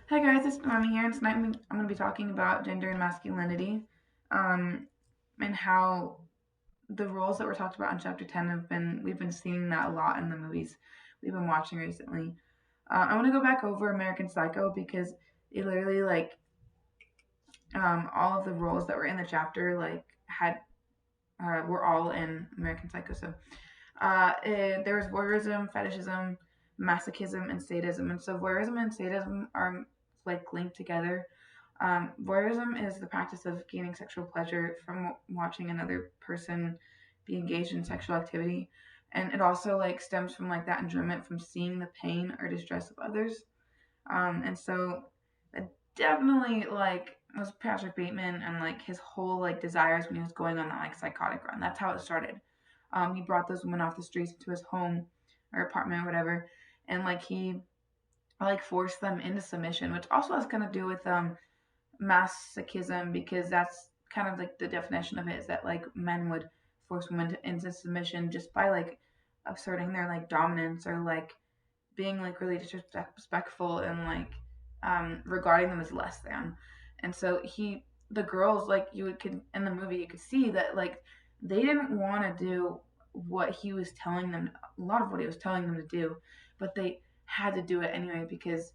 Hi guys, it's Mami here, and tonight I'm going to be talking about gender and masculinity, um, and how the roles that were talked about in chapter 10 we've been seeing that a lot in the movies we've been watching recently. I want to go back over American Psycho because it literally, all of the roles that were in the chapter, were all in American Psycho. There was voyeurism, fetishism, masochism, and sadism. And so voyeurism and sadism are like linked together. Voyeurism is the practice of gaining sexual pleasure from watching another person be engaged in sexual activity, and it also like stems from like that enjoyment from seeing the pain or distress of others. And so it definitely like was Patrick Bateman and like his whole like desires when he was going on that like psychotic run. That's how it started. He brought those women off the streets into his home or apartment or whatever, and like he like forced them into submission, which also has kind of do with masochism because that's kind of like the definition of it is that like men would force women into submission just by like asserting their like dominance or like being like really disrespectful and like regarding them as less than. And so the girls like could in the movie you could see that like they didn't want to do what he was telling them, a lot of what he was telling them to do, but they had to do it anyway because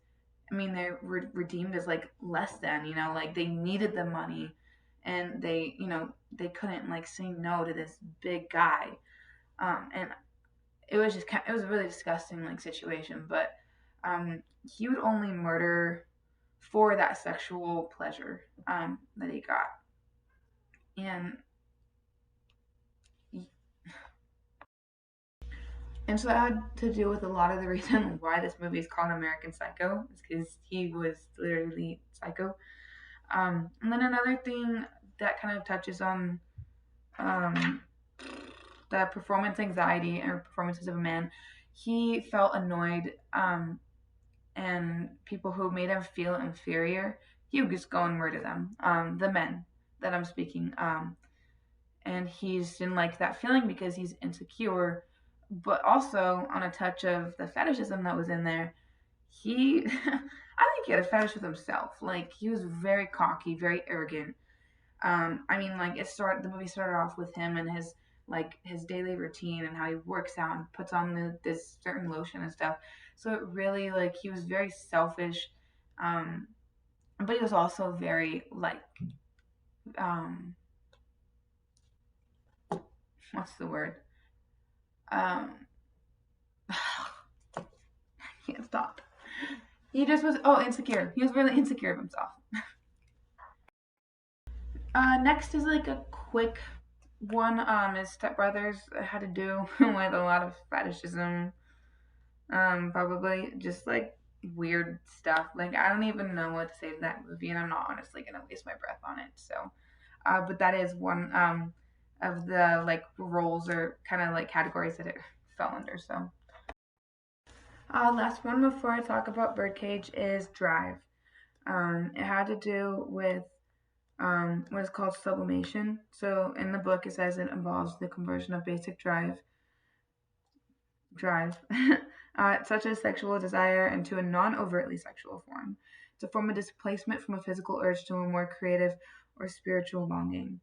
I mean they were redeemed as like less than, like they needed the money and they couldn't like say no to this big guy. And it was it was a really disgusting like situation, but he would only murder for that sexual pleasure that he got. And and so that had to do with a lot of the reason why this movie is called American Psycho, is because he was literally psycho. And then another thing that kind of touches on um, the performance anxiety or performances of a man, he felt annoyed and people who made him feel inferior, he would just go and murder them. The men that I'm speaking. And he's didn't like that feeling because he's insecure, but also on a touch of the fetishism that was in there. I think he had a fetish with himself. Like he was very cocky, very arrogant. I mean, like the movie started off with him and his daily routine and how he works out and puts on this certain lotion and stuff. So it really like he was very selfish, um, but he was also very um, what's the word? Um, I can't stop. He just was insecure. He was really insecure of himself. Next is like a quick one. His stepbrothers had to do with a lot of fetishism. Probably just like weird stuff. Like I don't even know what to say to that movie, and I'm not honestly gonna waste my breath on it. So, but that is one of the like roles or kind of like categories that it fell under. So, last one before I talk about Birdcage is Drive. It had to do with what is called sublimation. So in the book, it says it involves the conversion of basic drive, such as sexual desire, into a non-overtly sexual form. It's a form of displacement from a physical urge to a more creative or spiritual longing.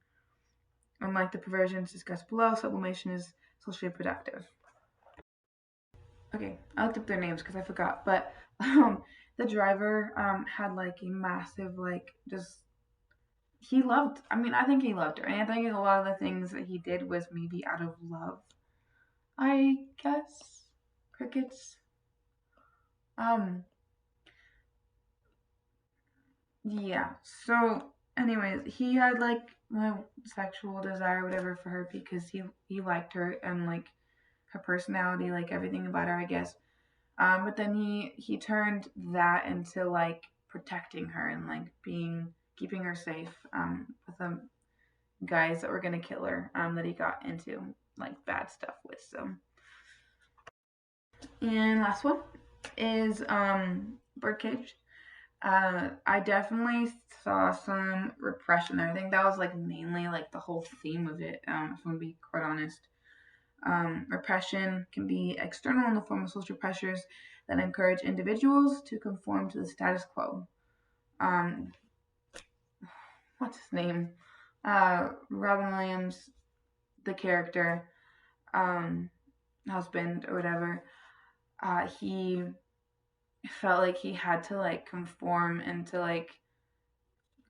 Unlike the perversions discussed below, sublimation is socially productive. Okay, I looked up their names because I forgot, but the driver had like a massive like just he loved. I mean, I think he loved her, and I think a lot of the things that he did was maybe out of love. I guess crickets. Um, yeah. So, anyways, he had like sexual desire, whatever, for her because he liked her and like her personality, like everything about her, I guess. But then he turned that into like protecting her and like being keeping her safe with the guys that were gonna kill her that he got into like bad stuff with. So and last one is Birdcage. I definitely saw some repression there. I think that was like mainly like the whole theme of it. If I'm gonna be quite honest, repression can be external in the form of social pressures that encourage individuals to conform to the status quo. um, what's his name? Robin Williams, the character, um, husband or whatever, he felt like he had to like conform into like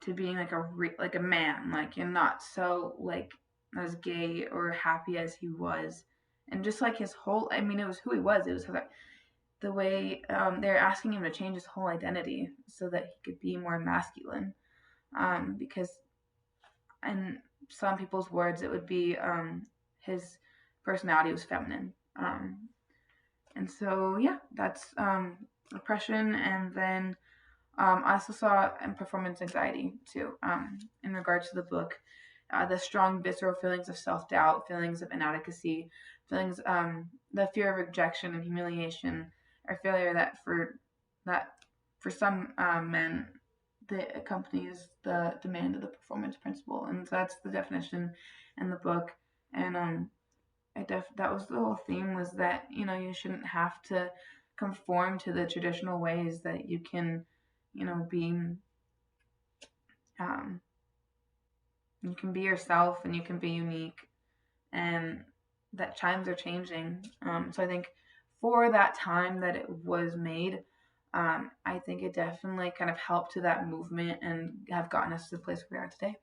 to being like like a man, like and not so like as gay or happy as he was, and just like his whole, I mean, it was who he was. It was like the way they're asking him to change his whole identity so that he could be more masculine, because in some people's words, it would be his personality was feminine. And so, yeah, that's oppression. And then I also saw performance anxiety too, in regards to the book. The strong, visceral feelings of self doubt, feelings of inadequacy, feelings, the fear of rejection and humiliation or failure that for some men that accompanies the demand of the performance principle, and so that's the definition in the book. And that was the whole theme, was that you shouldn't have to conform to the traditional ways, that you can be um, you can be yourself and you can be unique, and that times are changing. So I think for that time that it was made, I think it definitely kind of helped to that movement and have gotten us to the place where we are today.